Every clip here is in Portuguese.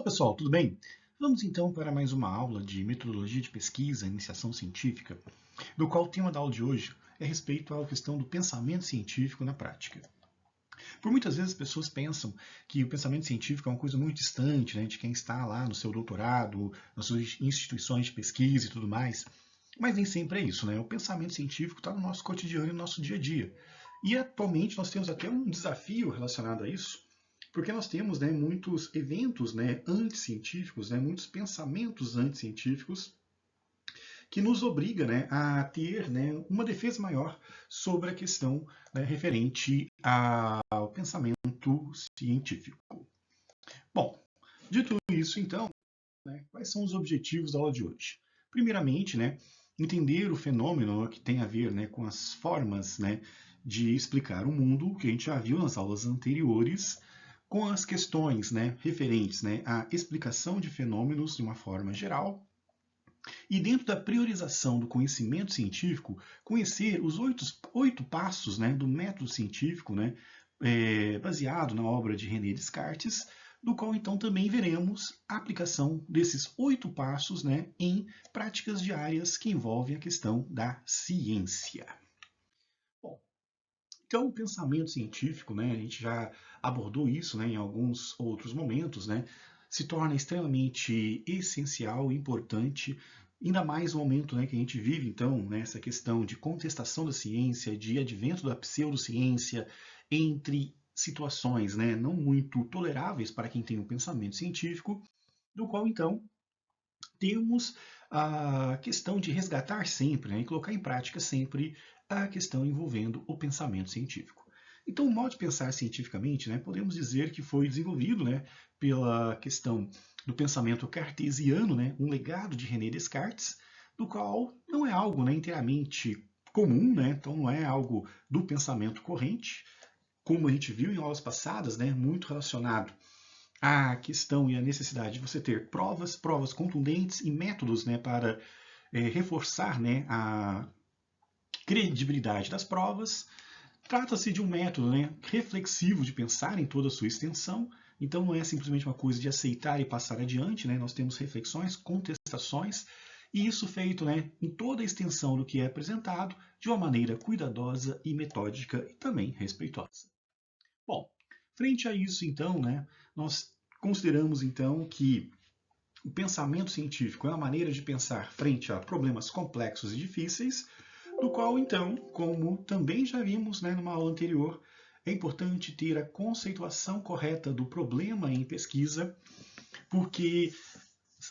Olá pessoal, tudo bem? Vamos então para mais uma aula de metodologia de pesquisa e iniciação científica, do qual o tema da aula de hoje é a respeito à questão do pensamento científico na prática. Por muitas vezes as pessoas pensam que o pensamento científico é uma coisa muito distante, né, de quem está lá no seu doutorado, nas suas instituições de pesquisa e tudo mais, mas nem sempre é isso, né? O pensamento científico está no nosso cotidiano e no nosso dia a dia. E atualmente nós temos até um desafio relacionado a isso, porque nós temos, né, muitos eventos, né, anticientíficos, né, muitos pensamentos anticientíficos que nos obriga, né, a ter, né, uma defesa maior sobre a questão, né, referente ao pensamento científico. Bom, dito isso, então, né, quais são os objetivos da aula de hoje? Primeiramente, né, entender o fenômeno que tem a ver, né, com as formas, né, de explicar o mundo, que a gente já viu nas aulas anteriores, com as questões, né, referentes, né, à explicação de fenômenos de uma forma geral, e dentro da priorização do conhecimento científico, conhecer os oito passos, né, do método científico, né, baseado na obra de René Descartes, do qual então também veremos a aplicação desses 8 passos, né, em práticas diárias que envolvem a questão da ciência. Bom, então, o pensamento científico, né, a gente já abordou isso, né, em alguns outros momentos, né, se torna extremamente essencial e importante, ainda mais no momento, né, que a gente vive, então, nessa questão de contestação da ciência, de advento da pseudociência, entre situações, né, não muito toleráveis para quem tem um pensamento científico, do qual, então, temos a questão de resgatar sempre, né, e colocar em prática sempre a questão envolvendo o pensamento científico. Então, o modo de pensar cientificamente, né, podemos dizer que foi desenvolvido, né, pela questão do pensamento cartesiano, né, um legado de René Descartes, do qual não é algo, né, inteiramente comum, né, então não é algo do pensamento corrente, como a gente viu em aulas passadas, né, muito relacionado a questão e a necessidade de você ter provas contundentes e métodos, né, para reforçar, né, a credibilidade das provas. Trata-se de um método, né, reflexivo de pensar em toda a sua extensão, então não é simplesmente uma coisa de aceitar e passar adiante, né, nós temos reflexões, contestações, e isso feito, né, em toda a extensão do que é apresentado, de uma maneira cuidadosa e metódica e também respeitosa. Bom, frente a isso, então, né, nós consideramos então que o pensamento científico é uma maneira de pensar frente a problemas complexos e difíceis, do qual, então, como também já vimos, né, numa aula anterior, é importante ter a conceituação correta do problema em pesquisa, porque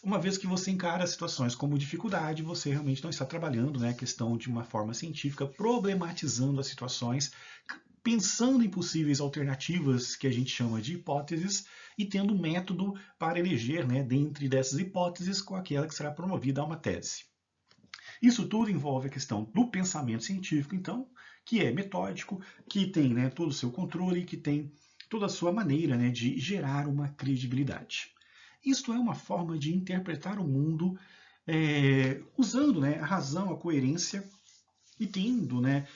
uma vez que você encara situações como dificuldade, você realmente não está trabalhando, né, a questão de uma forma científica, problematizando as situações, pensando em possíveis alternativas que a gente chama de hipóteses e tendo método para eleger, né, dentre dessas hipóteses, com aquela que será promovida a uma tese. Isso tudo envolve a questão do pensamento científico, então, que é metódico, que tem, né, todo o seu controle, que tem toda a sua maneira, né, de gerar uma credibilidade. Isto é uma forma de interpretar o mundo usando, né, a razão, a coerência e tendo, né,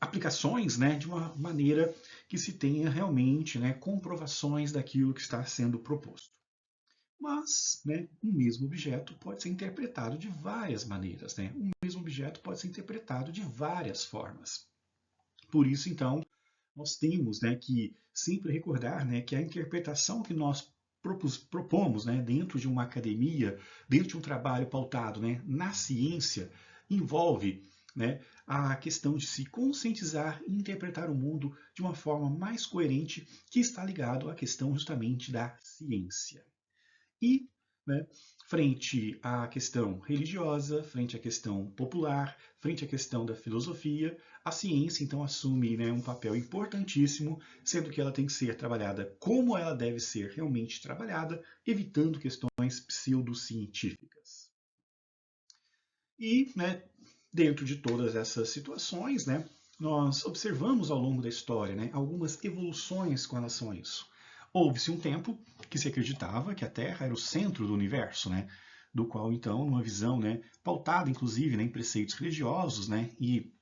aplicações, né, de uma maneira que se tenha realmente, né, comprovações daquilo que está sendo proposto. Mas, né, um mesmo objeto pode ser interpretado de várias maneiras, né? Um mesmo objeto pode ser interpretado de várias formas. Por isso, então, nós temos, né, que sempre recordar, né, que a interpretação que nós propomos, né, dentro de uma academia, dentro de um trabalho pautado, né, na ciência, envolve, né, a questão de se conscientizar e interpretar o mundo de uma forma mais coerente, que está ligado à questão justamente da ciência. E, né, frente à questão religiosa, frente à questão popular, frente à questão da filosofia, a ciência então assume, né, um papel importantíssimo, sendo que ela tem que ser trabalhada como ela deve ser realmente trabalhada, evitando questões pseudocientíficas. E, né, dentro de todas essas situações, né, nós observamos ao longo da história, né, algumas evoluções com relação a isso. Houve-se um tempo que se acreditava que a Terra era o centro do universo, né, do qual, então, uma visão, né, pautada, inclusive, né, em preceitos religiosos, né, e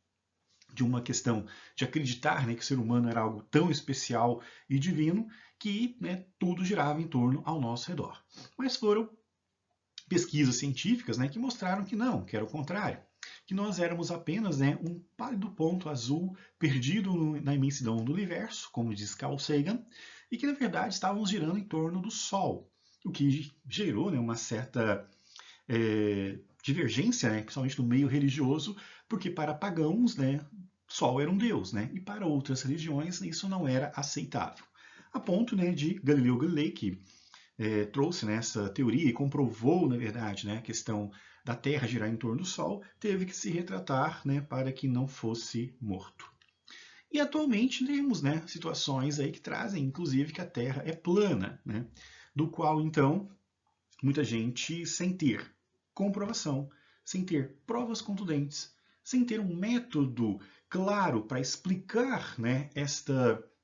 de uma questão de acreditar, né, que o ser humano era algo tão especial e divino que, né, tudo girava em torno ao nosso redor. Mas foram pesquisas científicas, né, que mostraram que não, que era o contrário, que nós éramos apenas, né, um pálido ponto azul perdido na imensidão do universo, como diz Carl Sagan, e que na verdade estávamos girando em torno do Sol, o que gerou, né, uma certa divergência, né, principalmente no meio religioso, porque para pagãos, né, Sol era um deus, né, e para outras religiões isso não era aceitável. A ponto, né, de Galileu Galilei, que trouxe, né, essa teoria e comprovou, na verdade, né, a questão da Terra girar em torno do Sol, teve que se retratar, né, para que não fosse morto. E atualmente temos, né, situações aí que trazem, inclusive, que a Terra é plana, né, do qual, então, muita gente, sem ter comprovação, sem ter provas contundentes, sem ter um método claro para explicar, né,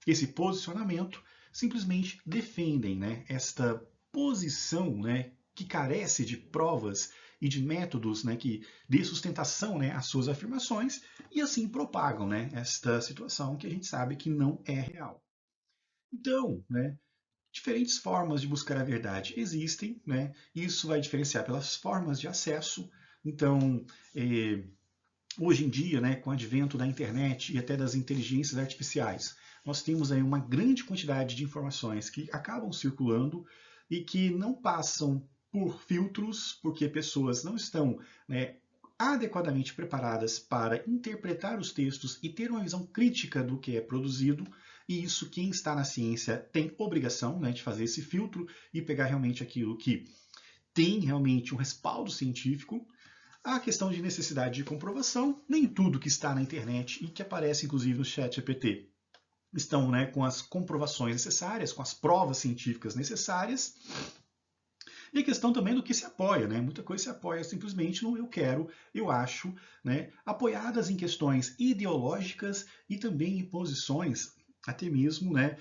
esse posicionamento, simplesmente defendem, né, esta posição, né, que carece de provas e de métodos, né, que dê sustentação, né, às suas afirmações e assim propagam, né, esta situação que a gente sabe que não é real. Então, né, diferentes formas de buscar a verdade existem, né? Isso vai diferenciar pelas formas de acesso. Então, hoje em dia, né, com o advento da internet e até das inteligências artificiais, nós temos aí uma grande quantidade de informações que acabam circulando e que não passam por filtros, porque pessoas não estão, né, adequadamente preparadas para interpretar os textos e ter uma visão crítica do que é produzido. E isso, quem está na ciência tem obrigação, né, de fazer esse filtro e pegar realmente aquilo que tem realmente um respaldo científico. A questão de necessidade de comprovação, nem tudo que está na internet e que aparece inclusive no chat GPT estão, né, com as comprovações necessárias, com as provas científicas necessárias. E a questão também do que se apoia, né? Muita coisa se apoia simplesmente no eu quero, eu acho, né? Apoiadas em questões ideológicas e também em posições até mesmo, né,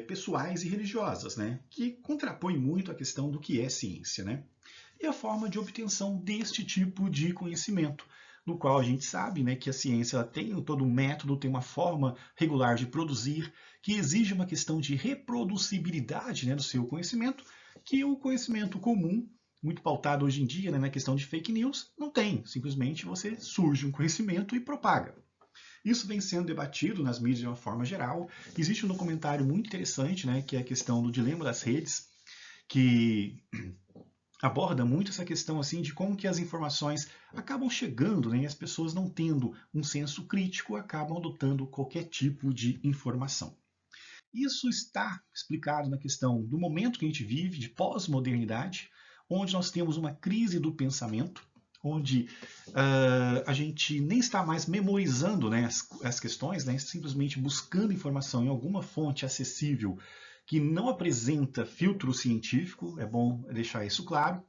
pessoais e religiosas, né? Que contrapõem muito a questão do que é ciência, né? E a forma de obtenção deste tipo de conhecimento, no qual a gente sabe, né, que a ciência ela tem todo um método, tem uma forma regular de produzir, que exige uma questão de reproducibilidade, né, do seu conhecimento, que o conhecimento comum, muito pautado hoje em dia, né, na questão de fake news, não tem. Simplesmente você surge um conhecimento e propaga. Isso vem sendo debatido nas mídias de uma forma geral. Existe um documentário muito interessante, né, que é a questão do dilema das redes, que aborda muito essa questão assim de como que as informações acabam chegando, né, e as pessoas não tendo um senso crítico acabam adotando qualquer tipo de informação. Isso está explicado na questão do momento que a gente vive, de pós-modernidade, onde nós temos uma crise do pensamento, onde a gente nem está mais memorizando, né, as questões, né, simplesmente buscando informação em alguma fonte acessível que não apresenta filtro científico, é bom deixar isso claro.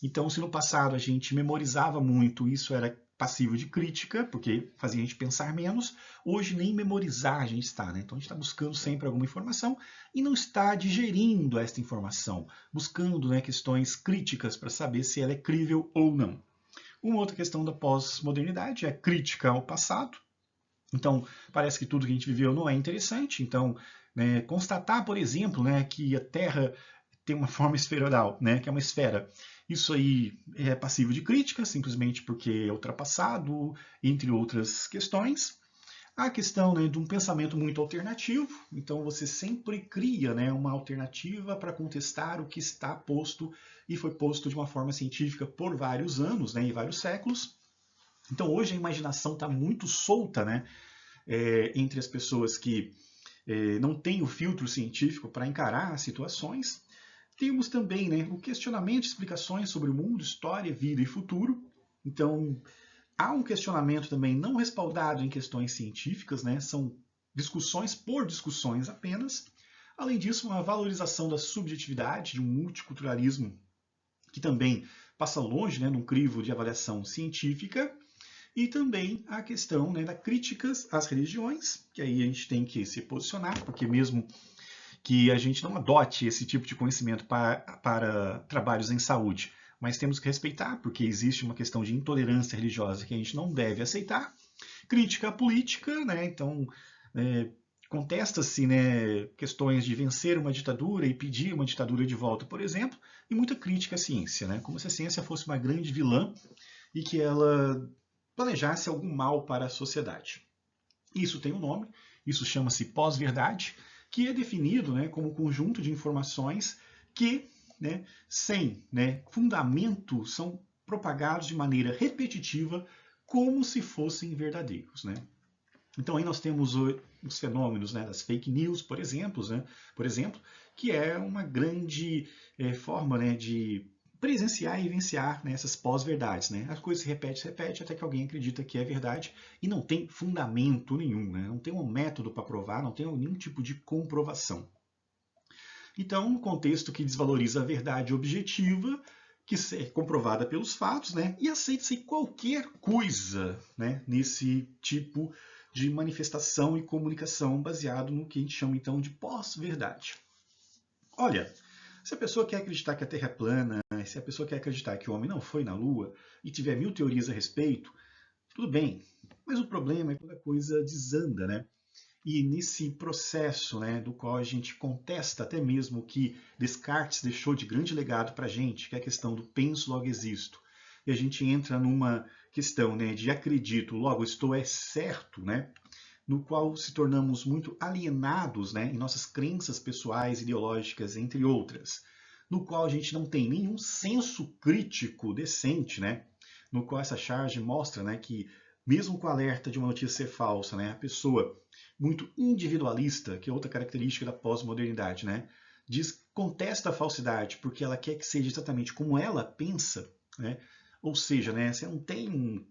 Então, se no passado a gente memorizava muito, isso era passivo de crítica, porque fazia a gente pensar menos, hoje nem memorizar a gente está, né? Então a gente está buscando sempre alguma informação e não está digerindo esta informação, buscando, né, questões críticas para saber se ela é crível ou não. Uma outra questão da pós-modernidade é a crítica ao passado. Então, parece que tudo que a gente viveu não é interessante. Então, né, constatar, por exemplo, né, que a Terra tem uma forma esferoidal, né, que é uma esfera. Isso aí é passível de crítica, simplesmente porque é ultrapassado, entre outras questões. A questão, né, de um pensamento muito alternativo, então você sempre cria, né, uma alternativa para contestar o que está posto e foi posto de uma forma científica por vários anos, né, e vários séculos. Então hoje a imaginação está muito solta, né, entre as pessoas que não têm o filtro científico para encarar as situações. Temos também, né, o questionamento e explicações sobre o mundo, história, vida e futuro. Então, há um questionamento também não respaldado em questões científicas, né, são discussões por discussões apenas. Além disso, uma valorização da subjetividade, de um multiculturalismo que também passa longe, né, num crivo de avaliação científica. E também a questão, né, da críticas às religiões, que aí a gente tem que se posicionar, porque mesmo que a gente não adote esse tipo de conhecimento para trabalhos em saúde, mas temos que respeitar, porque existe uma questão de intolerância religiosa que a gente não deve aceitar. crítica à política, né? Então, contesta-se, né, questões de vencer uma ditadura e pedir uma ditadura de volta, por exemplo, e muita crítica à ciência, né? Como se a ciência fosse uma grande vilã e que ela planejasse algum mal para a sociedade. Isso tem um nome, isso chama-se pós-verdade, que é definido, né, como um conjunto de informações que, né, sem, né, fundamento, são propagados de maneira repetitiva como se fossem verdadeiros, né? Então aí nós temos os fenômenos, né, das fake news, por exemplo, que é uma grande forma, né, de presenciar e vivenciar, né, essas pós-verdades. Né? As coisas se repete, até que alguém acredita que é verdade e não tem fundamento nenhum, né? Não tem um método para provar, não tem nenhum tipo de comprovação. Então, um contexto que desvaloriza a verdade objetiva, que é comprovada pelos fatos, né, e aceita-se qualquer coisa, né, nesse tipo de manifestação e comunicação baseado no que a gente chama então de pós-verdade. Olha, se a pessoa quer acreditar que a Terra é plana, se a pessoa quer acreditar que o homem não foi na Lua e tiver 1000 teorias a respeito, tudo bem. Mas o problema é quando a coisa desanda, né? E nesse processo, né, do qual a gente contesta até mesmo que Descartes deixou de grande legado para a gente, que é a questão do penso, logo existo. E a gente entra numa questão, né, de acredito, logo estou é certo, né, no qual se tornamos muito alienados, né, em nossas crenças pessoais, ideológicas, entre outras, no qual a gente não tem nenhum senso crítico decente, né, no qual essa charge mostra, né, que mesmo com o alerta de uma notícia ser falsa, né, a pessoa muito individualista, que é outra característica da pós-modernidade, né, contesta a falsidade porque ela quer que seja exatamente como ela pensa, né, ou seja, né, você não tem um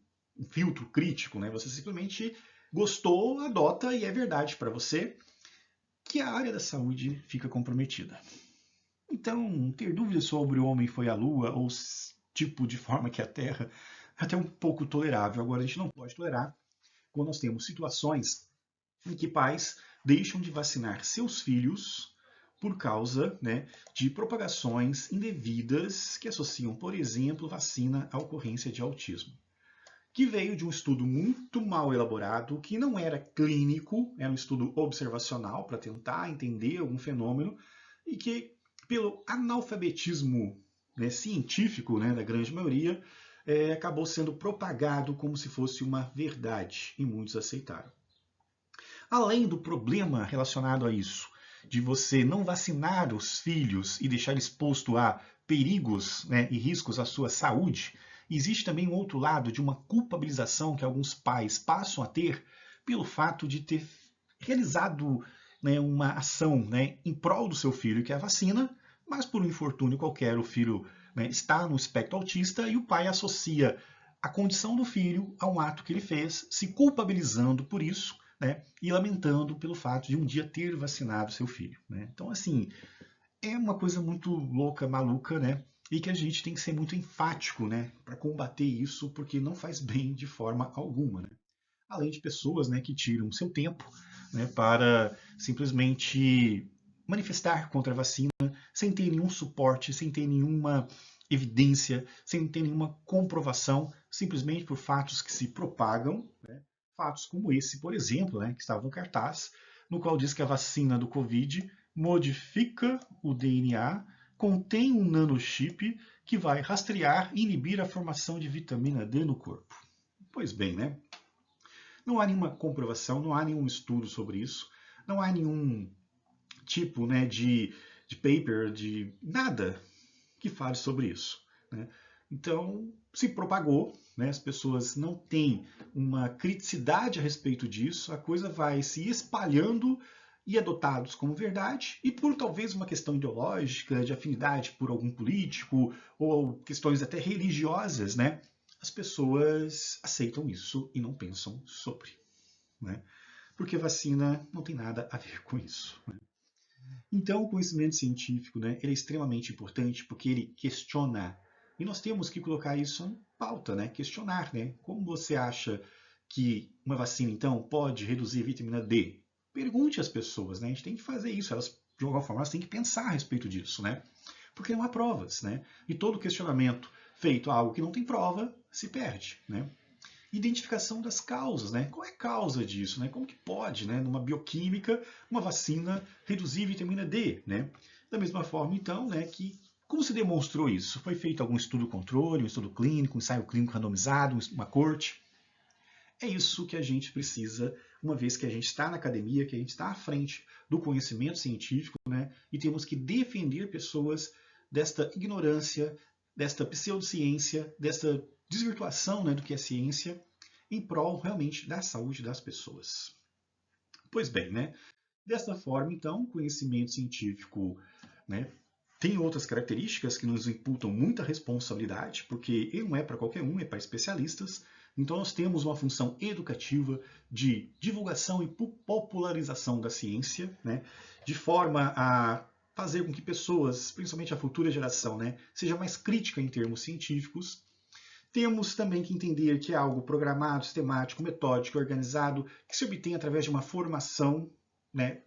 filtro crítico, né, você simplesmente gostou, adota e é verdade para você, que a área da saúde fica comprometida. Então, ter dúvidas sobre o homem foi à Lua ou tipo de forma que a Terra é até um pouco tolerável. Agora, a gente não pode tolerar quando nós temos situações em que pais deixam de vacinar seus filhos por causa, né, de propagações indevidas que associam, por exemplo, vacina à ocorrência de autismo, que veio de um estudo muito mal elaborado, que não era clínico, era um estudo observacional para tentar entender algum fenômeno, e que, pelo analfabetismo, né, científico, né, da grande maioria, acabou sendo propagado como se fosse uma verdade, e muitos aceitaram. Além do problema relacionado a isso, de você não vacinar os filhos e deixar exposto a perigos, né, e riscos à sua saúde, existe também um outro lado de uma culpabilização que alguns pais passam a ter pelo fato de ter realizado, né, uma ação, né, em prol do seu filho, que é a vacina, mas por um infortúnio qualquer o filho, né, está no espectro autista e o pai associa a condição do filho a um ato que ele fez, se culpabilizando por isso, né, e lamentando pelo fato de um dia ter vacinado seu filho. Né? Então, assim, é uma coisa muito louca, maluca, né? E que a gente tem que ser muito enfático, né, para combater isso, porque não faz bem de forma alguma. Né? Além de pessoas, né, que tiram seu tempo, né, para simplesmente manifestar contra a vacina sem ter nenhum suporte, sem ter nenhuma evidência, sem ter nenhuma comprovação, simplesmente por fatos que se propagam, né? Fatos como esse, por exemplo, né, que estava no cartaz, no qual diz que a vacina do Covid modifica o DNA, contém um nanochip que vai rastrear e inibir a formação de vitamina D no corpo. Pois bem, né? Não há nenhuma comprovação, não há nenhum estudo sobre isso, não há nenhum tipo, né, de paper, de nada que fale sobre isso. Né? Então, se propagou, né, as pessoas não têm uma criticidade a respeito disso, a coisa vai se espalhando e adotados como verdade, e por talvez uma questão ideológica, de afinidade por algum político, ou questões até religiosas, né, as pessoas aceitam isso e não pensam sobre. Né? Porque vacina não tem nada a ver com isso. Né? Então, o conhecimento científico, né, ele é extremamente importante porque ele questiona. E nós temos que colocar isso em pauta, né? Questionar, né? Como você acha que uma vacina, então, pode reduzir a vitamina D? Pergunte às pessoas, né? A gente tem que fazer isso. Elas, de alguma forma, elas têm que pensar a respeito disso, né? Porque não há provas, né? E todo questionamento feito a algo que não tem prova se perde, né? Identificação das causas, né? Qual é a causa disso, né? Como que pode, né, numa bioquímica, uma vacina reduzir vitamina D, né? Da mesma forma, então, né, que como se demonstrou isso? Foi feito algum estudo controle, um estudo clínico, um ensaio clínico randomizado, uma corte? É isso que a gente precisa, uma vez que a gente está na academia, que a gente está à frente do conhecimento científico, né? E temos que defender pessoas desta ignorância, desta pseudociência, desta desvirtuação, né, do que é ciência, em prol realmente da saúde das pessoas. Pois bem, né? Desta forma, então, o conhecimento científico, né, tem outras características que nos imputam muita responsabilidade, porque ele não é para qualquer um, é para especialistas. Então, nós temos uma função educativa de divulgação e popularização da ciência, né, de forma a fazer com que pessoas, principalmente a futura geração, né, seja mais crítica em termos científicos. Temos também que entender que é algo programado, sistemático, metódico, organizado, que se obtém através de uma formação, né,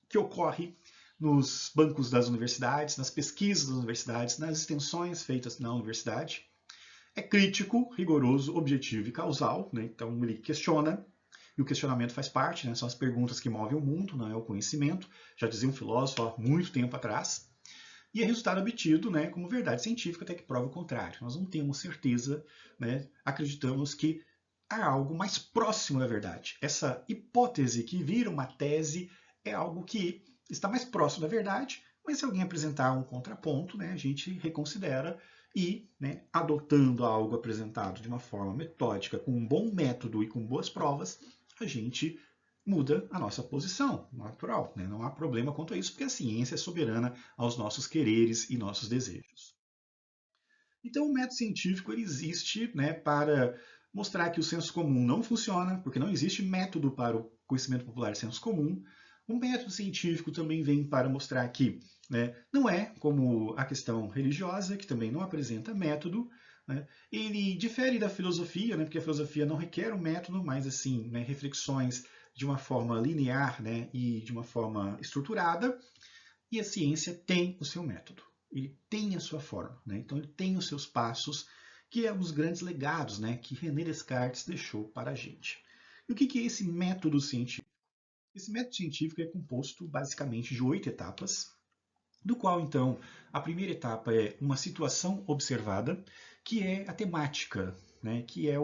que ocorre nos bancos das universidades, nas pesquisas das universidades, nas extensões feitas na universidade. É crítico, rigoroso, objetivo e causal, né? Então ele questiona, e o questionamento faz parte, né? São as perguntas que movem o mundo, não é o conhecimento, já dizia um filósofo há muito tempo atrás. E é resultado obtido, né, como verdade científica até que prova o contrário. Nós não temos certeza, né, acreditamos que há algo mais próximo da verdade. Essa hipótese que vira uma tese é algo que está mais próximo da verdade, mas se alguém apresentar um contraponto, né, a gente reconsidera e, né, adotando algo apresentado de uma forma metódica, com um bom método e com boas provas, a gente muda a nossa posição, natural, né? Não há problema quanto a isso, porque a ciência é soberana aos nossos quereres e nossos desejos. Então, o método científico ele existe, né, para mostrar que o senso comum não funciona, porque não existe método para o conhecimento popular senso comum. O método científico também vem para mostrar que, né, não é como a questão religiosa, que também não apresenta método, né? Ele difere da filosofia, né, porque a filosofia não requer um método, mas assim, né, reflexões de uma forma linear, né, e de uma forma estruturada, e a ciência tem o seu método, ele tem a sua forma, né? Então ele tem os seus passos, que é um dos grandes legados, né, que René Descartes deixou para a gente. E o que é esse método científico? Esse método científico é composto basicamente de 8 etapas, do qual, então, a primeira etapa é uma situação observada, que é a temática, né, que é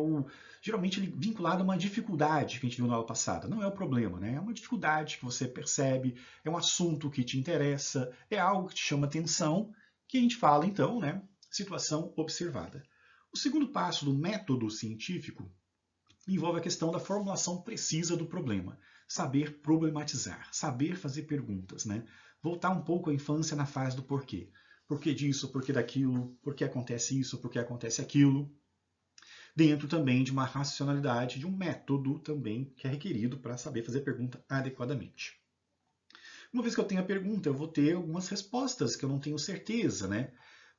geralmente vinculado a uma dificuldade que a gente viu na aula passada. Não é o problema, né? É uma dificuldade que você percebe, é um assunto que te interessa, é algo que te chama atenção, que a gente fala, então, né, situação observada. O segundo passo do método científico envolve a questão da formulação precisa do problema. Saber problematizar, saber fazer perguntas, né? Voltar um pouco à infância na fase do porquê. Por que disso, por que daquilo, por que acontece isso, por que acontece aquilo. Dentro também de uma racionalidade, de um método também que é requerido para saber fazer pergunta adequadamente. Uma vez que eu tenho a pergunta, eu vou ter algumas respostas que eu não tenho certeza, né?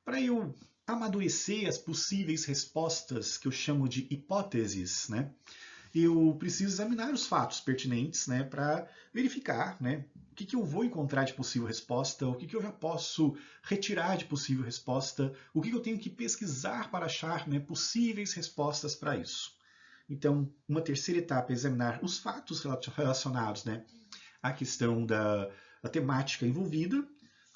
Para eu amadurecer as possíveis respostas que eu chamo de hipóteses, né? Eu preciso examinar os fatos pertinentes, né, para verificar, né, o que eu vou encontrar de possível resposta, o que eu já posso retirar de possível resposta, o que eu tenho que pesquisar para achar, né, possíveis respostas para isso. Então, uma terceira etapa é examinar os fatos relacionados, né, à questão da temática envolvida.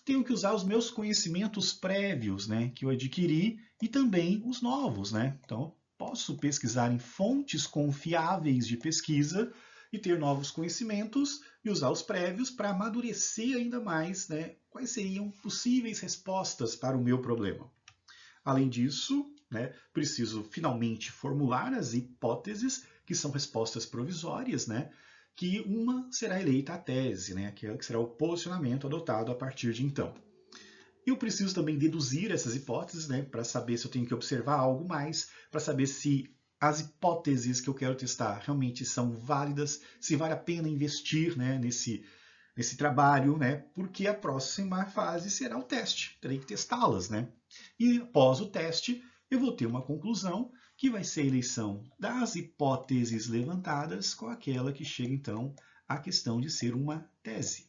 Tenho que usar os meus conhecimentos prévios, né, que eu adquiri e também os novos, né? Então, posso pesquisar em fontes confiáveis de pesquisa e ter novos conhecimentos e usar os prévios para amadurecer ainda mais, né, quais seriam possíveis respostas para o meu problema. Além disso, né, preciso finalmente formular as hipóteses, que são respostas provisórias, né, que uma será eleita a tese, né, que será o posicionamento adotado a partir de então. Eu preciso também deduzir essas hipóteses, né, para saber se eu tenho que observar algo mais, para saber se as hipóteses que eu quero testar realmente são válidas, se vale a pena investir, né, nesse trabalho, né, porque a próxima fase será o teste, terei que testá-las, né? E após o teste, eu vou ter uma conclusão que vai ser a eleição das hipóteses levantadas com aquela que chega então à questão de ser uma tese,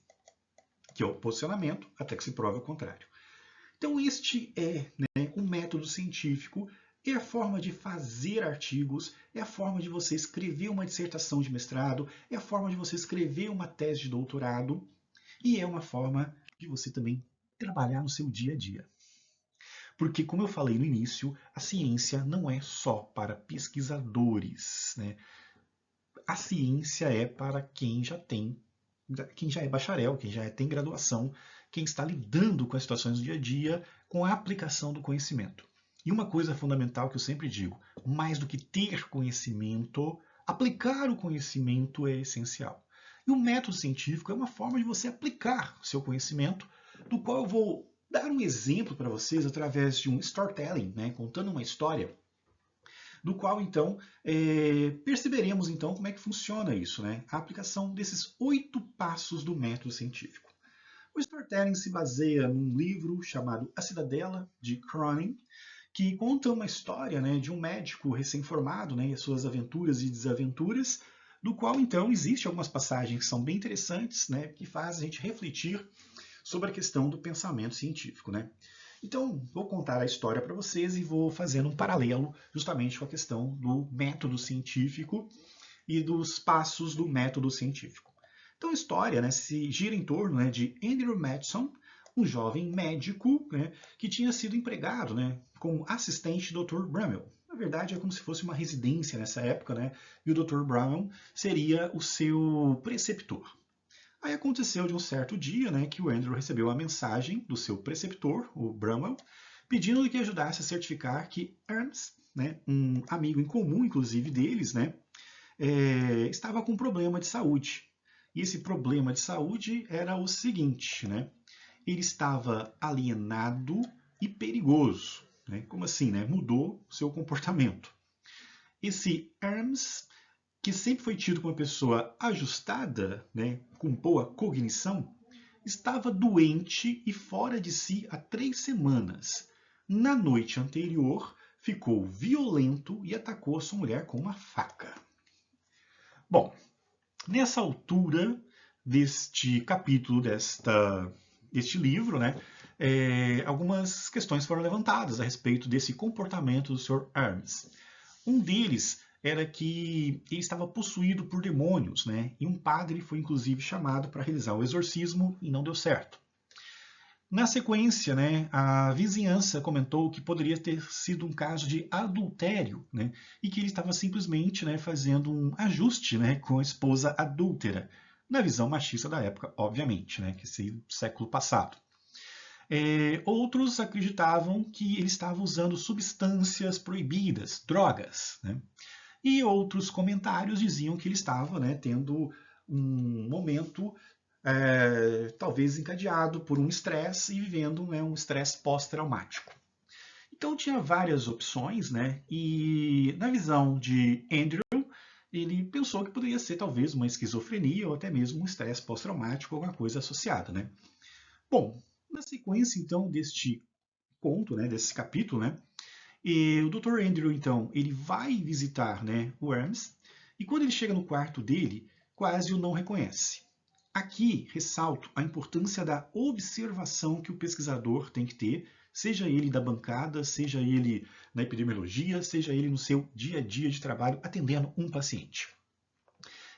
que é o posicionamento até que se prove o contrário. Então este é, né, um método científico é a forma de fazer artigos, é a forma de você escrever uma dissertação de mestrado, é a forma de você escrever uma tese de doutorado e é uma forma de você também trabalhar no seu dia a dia. Porque, como eu falei no início, a ciência não é só para pesquisadores, né? A ciência é para quem já é bacharel, quem já tem graduação, quem está lidando com as situações do dia a dia, com a aplicação do conhecimento. E uma coisa fundamental que eu sempre digo, mais do que ter conhecimento, aplicar o conhecimento é essencial. E o método científico é uma forma de você aplicar o seu conhecimento, do qual eu vou dar um exemplo para vocês através de um storytelling, né, contando uma história, do qual então perceberemos então como é que funciona isso, né? A aplicação desses 8 passos do método científico. O storytelling se baseia num livro chamado A Cidadela, de Cronin, que conta uma história, né, de um médico recém-formado, né, e as suas aventuras e desaventuras, do qual então existe algumas passagens que são bem interessantes, né, que fazem a gente refletir sobre a questão do pensamento científico, né? Então, vou contar a história para vocês e vou fazendo um paralelo justamente com a questão do método científico e dos passos do método científico. Então, a história, né, se gira em torno, né, de Andrew Madison, um jovem médico, né, que tinha sido empregado, né, como assistente do Dr. Bramwell. Na verdade, é como se fosse uma residência nessa época, né, e o Dr. Bramwell seria o seu preceptor. Aí aconteceu de um certo dia, né, que o Andrew recebeu a mensagem do seu preceptor, o Bramwell, pedindo que ajudasse a certificar que Hermes, né, um amigo em comum, inclusive deles, né, estava com um problema de saúde. E esse problema de saúde era o seguinte, né, ele estava alienado e perigoso. Né? Como assim? Né? Mudou o seu comportamento. Esse Hermes, que sempre foi tido como uma pessoa ajustada, né, com boa cognição, estava doente e fora de si há 3 semanas. Na noite anterior, ficou violento e atacou a sua mulher com uma faca. Bom, nessa altura deste capítulo, deste livro, né, algumas questões foram levantadas a respeito desse comportamento do Sr. Hermes. Um deles era que ele estava possuído por demônios, né? E um padre foi inclusive chamado para realizar o exorcismo e não deu certo. Na sequência, né, a vizinhança comentou que poderia ter sido um caso de adultério, né, e que ele estava simplesmente, né, fazendo um ajuste, né, com a esposa adúltera, na visão machista da época, obviamente, né, que esse século passado. Outros acreditavam que ele estava usando substâncias proibidas, drogas, né? E outros comentários diziam que ele estava, né, tendo um momento talvez encadeado por um estresse e vivendo, né, um estresse pós-traumático. Então tinha várias opções, né? E na visão de Andrew, ele pensou que poderia ser talvez uma esquizofrenia ou até mesmo um estresse pós-traumático, alguma coisa associada, né? Bom, na sequência então deste conto, né, desse capítulo, né, e o Dr. Andrew então ele vai visitar, né, o Hermes e quando ele chega no quarto dele, quase o não reconhece. Aqui ressalto a importância da observação que o pesquisador tem que ter, seja ele da bancada, seja ele na epidemiologia, seja ele no seu dia a dia de trabalho atendendo um paciente.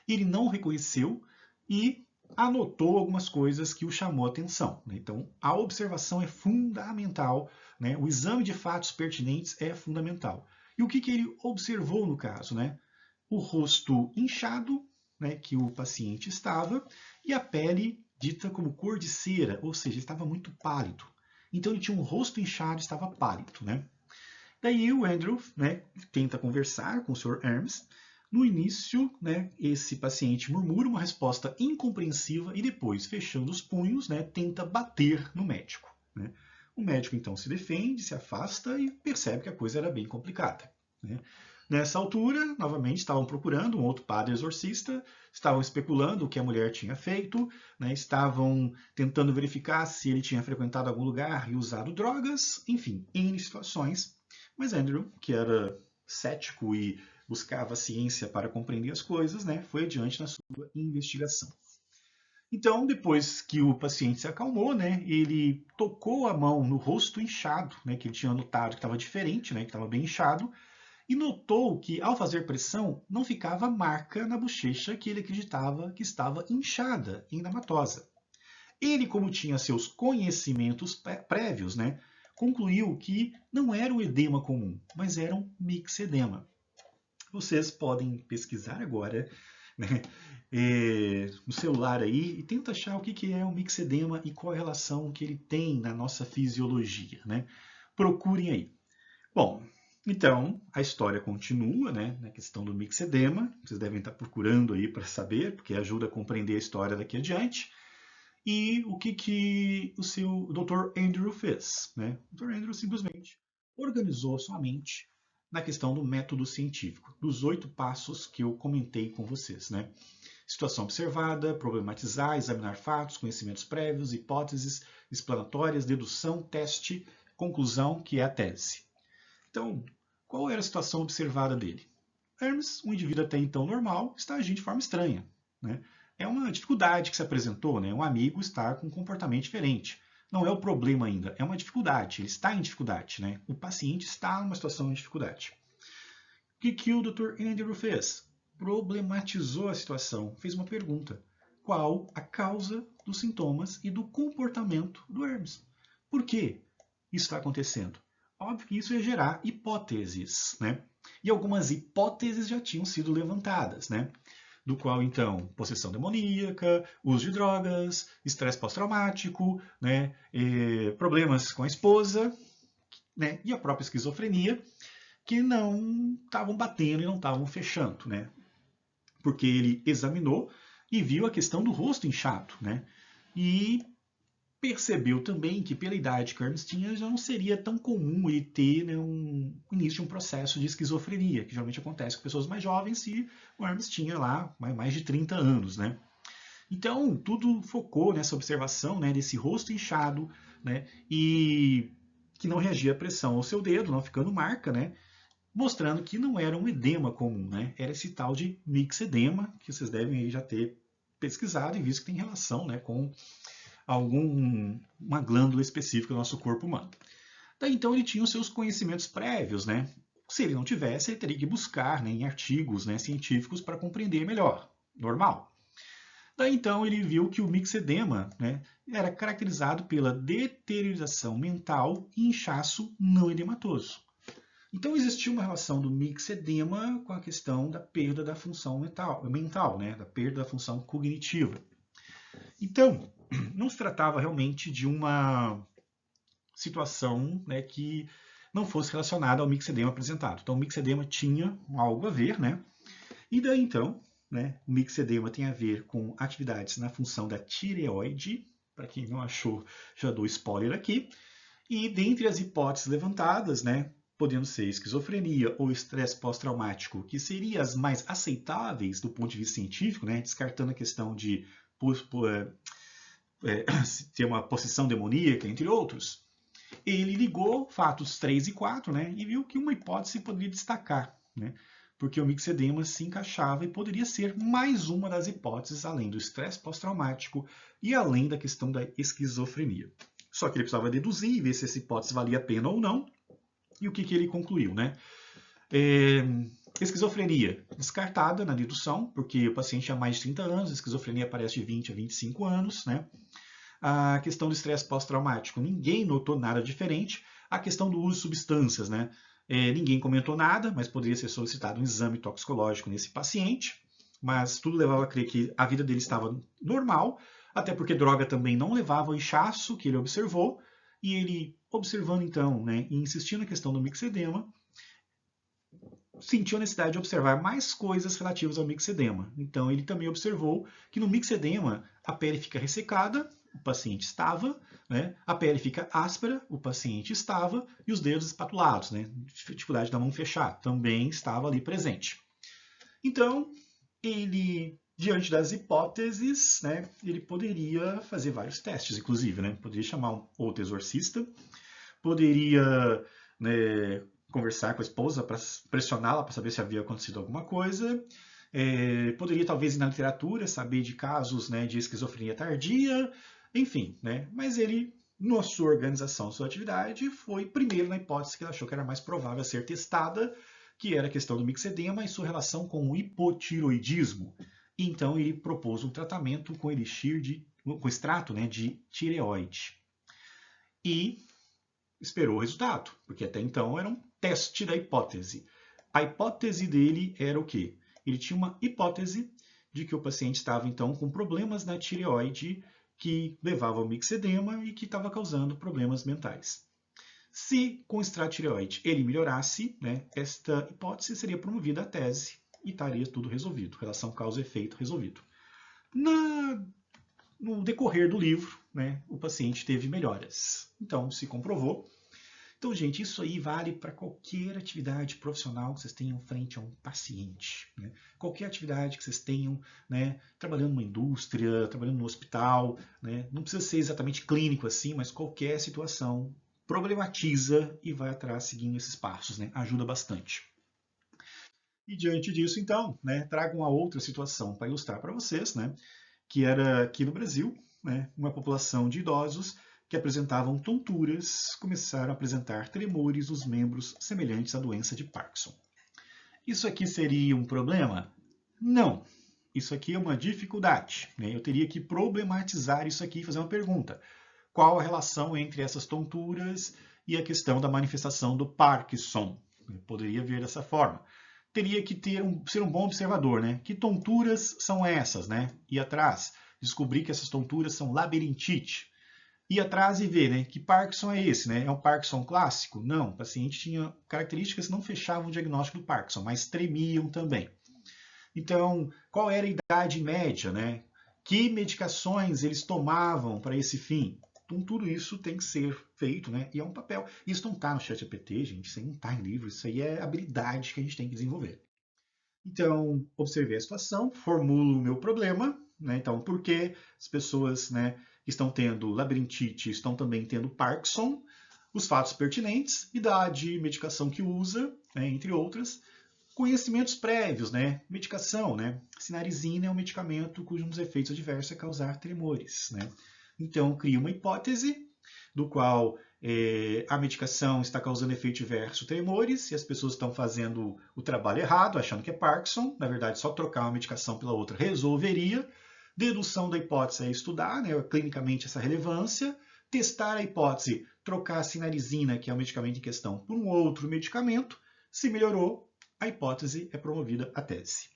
Ele não o reconheceu e anotou algumas coisas que o chamou a atenção. Né? Então, a observação é fundamental, né? O exame de fatos pertinentes é fundamental. E o que ele observou no caso? Né? O rosto inchado, né, que o paciente estava, e a pele dita como cor de cera, ou seja, ele estava muito pálido. Então ele tinha um rosto inchado e estava pálido. Né? Daí o Andrew, né, tenta conversar com o Sr. Hermes. No início, né, esse paciente murmura uma resposta incompreensiva e depois, fechando os punhos, né, tenta bater no médico. Né? O médico então se defende, se afasta e percebe que a coisa era bem complicada. Né? Nessa altura, novamente, estavam procurando um outro padre exorcista, estavam especulando o que a mulher tinha feito, né, estavam tentando verificar se ele tinha frequentado algum lugar e usado drogas, enfim, N situações. Mas Andrew, que era cético e buscava a ciência para compreender as coisas, né, foi adiante na sua investigação. Então, depois que o paciente se acalmou, né, ele tocou a mão no rosto inchado, né, que ele tinha notado que estava diferente, né, que estava bem inchado, e notou que, ao fazer pressão, não ficava marca na bochecha que ele acreditava que estava inchada e edematosa. Ele, como tinha seus conhecimentos prévios, né, concluiu que não era um edema comum, mas era um mixedema. Vocês podem pesquisar agora, né, no celular aí e tenta achar o que é um mixedema e qual a relação que ele tem na nossa fisiologia, né? Procurem aí. Bom, então a história continua, né, na questão do mixedema. Vocês devem estar procurando aí para saber, porque ajuda a compreender a história daqui adiante. E o que o seu Dr. Andrew fez, né? O Dr. Andrew simplesmente organizou sua mente na questão do método científico, dos 8 passos que eu comentei com vocês, né? Situação observada, problematizar, examinar fatos, conhecimentos prévios, hipóteses explanatórias, dedução, teste, conclusão, que é a tese. Então, qual era a situação observada dele? Hermes, um indivíduo até então normal, está agindo de forma estranha, né? É uma dificuldade que se apresentou, né? Um amigo está com um comportamento diferente. Não é o problema ainda, é uma dificuldade, ele está em dificuldade, né? O paciente está numa situação de dificuldade. O que o Dr. Andrew fez? Problematizou a situação, fez uma pergunta. Qual a causa dos sintomas e do comportamento do Hermes? Por que isso está acontecendo? Óbvio que isso ia gerar hipóteses, né? E algumas hipóteses já tinham sido levantadas, né? Do qual, então, possessão demoníaca, uso de drogas, estresse pós-traumático, né? Problemas com a esposa, né? E a própria esquizofrenia, que não estavam batendo e não estavam fechando, né? Porque ele examinou e viu a questão do rosto inchado, né? E percebeu também que pela idade que o Hermes tinha, já não seria tão comum ele ter, né, um início de um processo de esquizofrenia, que geralmente acontece com pessoas mais jovens, e o Hermes tinha lá mais de 30 anos, né? Então, tudo focou nessa observação, né, desse rosto inchado, né, e que não reagia à pressão ao seu dedo, não ficando marca, né, mostrando que não era um edema comum, né, era esse tal de mixedema, que vocês devem aí já ter pesquisado e visto que tem relação, né, com uma glândula específica do nosso corpo humano. Daí então ele tinha os seus conhecimentos prévios, né? Se ele não tivesse, ele teria que buscar, né, em artigos, né, científicos para compreender melhor. Normal. Daí então ele viu que o mixedema, né, era caracterizado pela deterioração mental e inchaço não edematoso. Então existia uma relação do mixedema com a questão da perda da função mental, né, da perda da função cognitiva. Então, não se tratava realmente de uma situação, né, que não fosse relacionada ao mixedema apresentado. Então, o mixedema tinha algo a ver, né? E daí, então, né, o mixedema tem a ver com atividades na função da tireoide. Para quem não achou, já dou spoiler aqui. E dentre as hipóteses levantadas, né, podendo ser esquizofrenia ou estresse pós-traumático, que seriam as mais aceitáveis do ponto de vista científico, né, descartando a questão de ter uma possessão demoníaca, entre outros, ele ligou fatos 3 e 4, né, e viu que uma hipótese poderia destacar, né, porque o mixedema se encaixava e poderia ser mais uma das hipóteses, além do estresse pós-traumático e além da questão da esquizofrenia. Só que ele precisava deduzir e ver se essa hipótese valia a pena ou não. E o que ele concluiu, né? Esquizofrenia descartada na dedução, porque o paciente tinha mais de 30 anos, a esquizofrenia aparece de 20 a 25 anos, né? A questão do estresse pós-traumático, ninguém notou nada diferente. A questão do uso de substâncias, né? Ninguém comentou nada, mas poderia ser solicitado um exame toxicológico nesse paciente. Mas tudo levava a crer que a vida dele estava normal, até porque droga também não levava ao inchaço que ele observou. E ele, observando então, né, e insistindo na questão do mixedema, sentiu a necessidade de observar mais coisas relativas ao mixedema. Então ele também observou que no mixedema a pele fica ressecada, o paciente estava, né? A pele fica áspera, o paciente estava, e os dedos espatulados, né? Dificuldade da mão fechar, também estava ali presente. Então, ele, diante das hipóteses, né, ele poderia fazer vários testes, inclusive, né? Poderia chamar um outro exorcista, poderia, né, conversar com a esposa para pressioná-la para saber se havia acontecido alguma coisa, Poderia talvez ir na literatura, saber de casos, né, de esquizofrenia tardia, enfim, né? Mas ele, na sua organização, sua atividade, foi primeiro na hipótese que ele achou que era mais provável ser testada, que era a questão do mixedema e sua relação com o hipotiroidismo. Então ele propôs um tratamento com com extrato, né, de tireoide. E esperou o resultado, porque até então era um teste da hipótese. A hipótese dele era o quê? Ele tinha uma hipótese de que o paciente estava então com problemas na tireoide que levavam ao mixedema e que estava causando problemas mentais. Se com extrato de tireoide ele melhorasse, né, esta hipótese seria promovida à tese e estaria tudo resolvido, relação causa-efeito resolvido. No decorrer do livro, né, o paciente teve melhoras. Então, se comprovou. Então, gente, isso aí vale para qualquer atividade profissional que vocês tenham frente a um paciente. Né? Qualquer atividade que vocês tenham, né, trabalhando numa indústria, trabalhando no hospital, né? Não precisa ser exatamente clínico assim, mas qualquer situação problematiza e vai atrás seguindo esses passos. Né? Ajuda bastante. E diante disso, então, né, trago uma outra situação para ilustrar para vocês, né, que era aqui no Brasil, né, uma população de idosos que apresentavam tonturas começaram a apresentar tremores nos membros semelhantes à doença de Parkinson. Isso aqui seria um problema? Não. Isso aqui é uma dificuldade. Né? Eu teria que problematizar isso aqui e fazer uma pergunta. Qual a relação entre essas tonturas e a questão da manifestação do Parkinson? Eu poderia ver dessa forma. Teria que ser um bom observador, né? Que tonturas são essas, né? Ir atrás, descobrir que essas tonturas são labirintite. Ir atrás e ver, né? Que Parkinson é esse, né? É um Parkinson clássico? Não, o paciente tinha características que não fechavam o diagnóstico do Parkinson, mas tremiam também. Então, qual era a idade média, né? Que medicações eles tomavam para esse fim? Então, tudo isso tem que ser feito, né? E é um papel. Isso não está no ChatGPT, gente. Isso aí não está em livro. Isso aí é habilidade que a gente tem que desenvolver. Então, observei a situação, formulo o meu problema, né? Então, por que as pessoas, né, que estão tendo labirintite estão também tendo Parkinson? Os fatos pertinentes, idade, medicação que usa, né, entre outras. Conhecimentos prévios, né? Medicação, né? Cinarizina é um medicamento cujos efeitos adversos é causar tremores, né? Então, crio uma hipótese do qual a medicação está causando efeito adverso tremores e as pessoas estão fazendo o trabalho errado, achando que é Parkinson. Na verdade, só trocar uma medicação pela outra resolveria. Dedução da hipótese é estudar, né, clinicamente essa relevância. Testar a hipótese, trocar a cinarizina, que é o medicamento em questão, por um outro medicamento. Se melhorou, a hipótese é promovida à tese.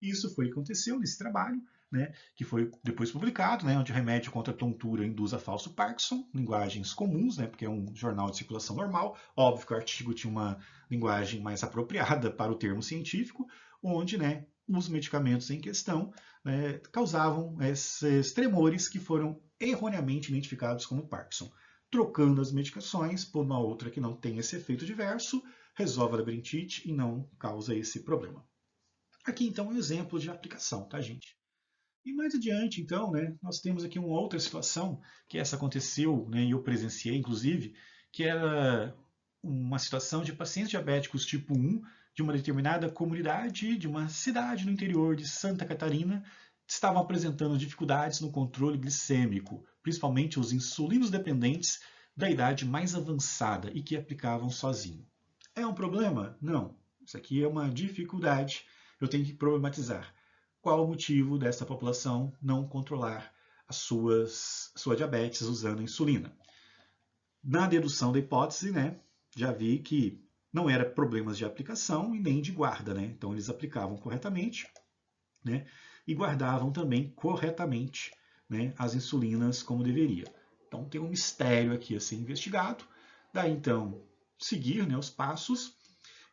Isso foi o que aconteceu nesse trabalho, né, que foi depois publicado, né, onde o remédio contra a tontura induz a falso Parkinson, linguagens comuns, né, porque é um jornal de circulação normal. Óbvio que o artigo tinha uma linguagem mais apropriada para o termo científico, onde, né, os medicamentos em questão, né, causavam esses tremores que foram erroneamente identificados como Parkinson. Trocando as medicações por uma outra que não tem esse efeito adverso, resolve a labirintite e não causa esse problema. Aqui, então, é um exemplo de aplicação, tá, gente? E mais adiante, então, né, nós temos aqui uma outra situação, que essa aconteceu, né, e eu presenciei, inclusive, que era uma situação de pacientes diabéticos tipo 1 de uma determinada comunidade, de uma cidade no interior de Santa Catarina, estavam apresentando dificuldades no controle glicêmico, principalmente os insulinos dependentes da idade mais avançada e que aplicavam sozinho. É um problema? Não. Isso aqui é uma dificuldade. Eu tenho que problematizar. Qual o motivo dessa população não controlar a sua diabetes usando insulina? Na dedução da hipótese, né, já vi que não era problemas de aplicação e nem de guarda, né? Então eles aplicavam corretamente, né, e guardavam também corretamente, né, as insulinas como deveria. Então tem um mistério aqui a ser investigado. Daí então seguir, né, os passos.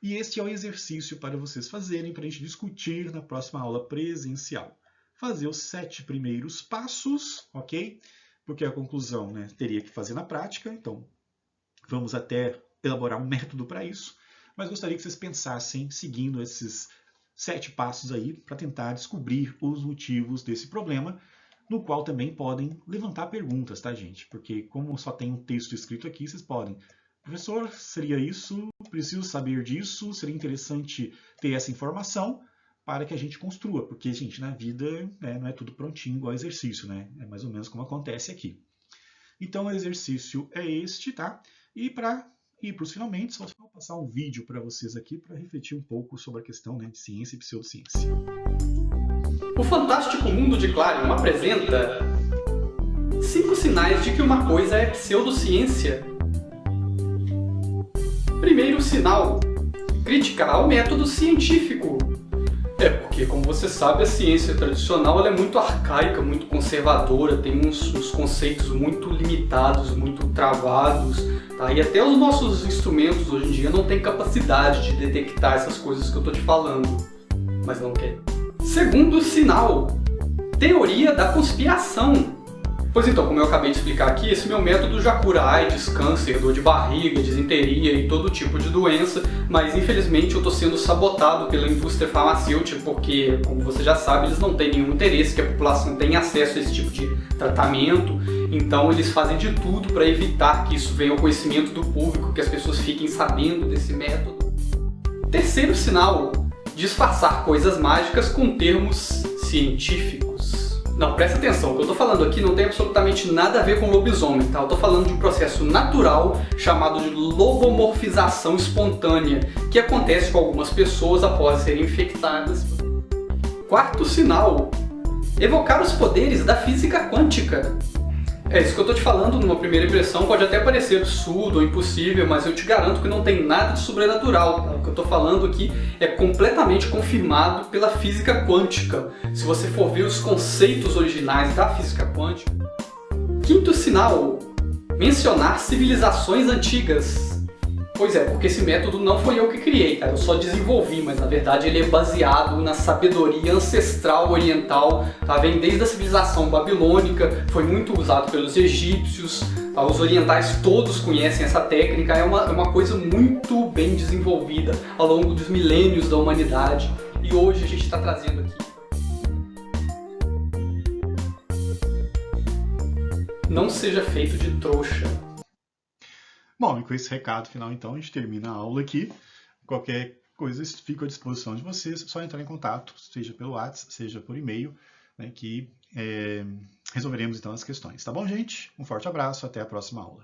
E este é o exercício para vocês fazerem, para a gente discutir na próxima aula presencial. Fazer os 7 primeiros passos, ok? Porque a conclusão, né, teria que fazer na prática, então vamos até elaborar um método para isso. Mas gostaria que vocês pensassem seguindo esses 7 passos aí para tentar descobrir os motivos desse problema, no qual também podem levantar perguntas, tá, gente? Porque como só tem um texto escrito aqui, vocês podem: professor, seria isso? Preciso saber disso? Seria interessante ter essa informação? para que a gente construa, porque, gente, na vida não é tudo prontinho igual exercício, né? É mais ou menos como acontece aqui. Então, o exercício é este, tá? E para ir para os finalmente, só vou passar um vídeo para vocês aqui para refletir um pouco sobre a questão, né, de ciência e pseudociência. O Fantástico Mundo de Clarion apresenta 5 sinais de que uma coisa é pseudociência. Primeiro sinal: crítica ao método científico. Porque, como você sabe, a ciência tradicional ela é muito arcaica, muito conservadora, tem uns conceitos muito limitados, muito travados, tá? E até os nossos instrumentos hoje em dia não têm capacidade de detectar essas coisas que eu estou te falando, mas não quer. Segundo sinal: teoria da conspiração. Pois então, como eu acabei de explicar aqui, esse meu método já cura AIDS, câncer, dor de barriga, disenteria e todo tipo de doença, mas infelizmente eu estou sendo sabotado pela indústria farmacêutica porque, como você já sabe, eles não têm nenhum interesse que a população tenha acesso a esse tipo de tratamento, então eles fazem de tudo para evitar que isso venha ao conhecimento do público, que as pessoas fiquem sabendo desse método. Terceiro sinal: disfarçar coisas mágicas com termos científicos. Não, presta atenção, o que eu estou falando aqui não tem absolutamente nada a ver com lobisomem, tá? Eu estou falando de um processo natural chamado de lobomorfização espontânea, que acontece com algumas pessoas após serem infectadas. Quarto sinal: evocar os poderes da física quântica. Isso que eu estou te falando numa primeira impressão pode até parecer absurdo ou impossível, mas eu te garanto que não tem nada de sobrenatural. Tá? O que eu estou falando aqui é completamente confirmado pela física quântica. Se você for ver os conceitos originais da física quântica. Quinto sinal: mencionar civilizações antigas. Pois é, porque esse método não foi eu que criei, tá? Eu só desenvolvi, mas na verdade ele é baseado na sabedoria ancestral oriental, tá? Vem desde a civilização babilônica, foi muito usado pelos egípcios, tá? Os orientais todos conhecem essa técnica, é uma coisa muito bem desenvolvida ao longo dos milênios da humanidade e hoje a gente está trazendo aqui. Não seja feito de trouxa. Bom, e com esse recado final, então, a gente termina a aula aqui. Qualquer coisa, fico à disposição de vocês. É só entrar em contato, seja pelo WhatsApp, seja por e-mail, né, que resolveremos, então, as questões. Tá bom, gente? Um forte abraço, até a próxima aula.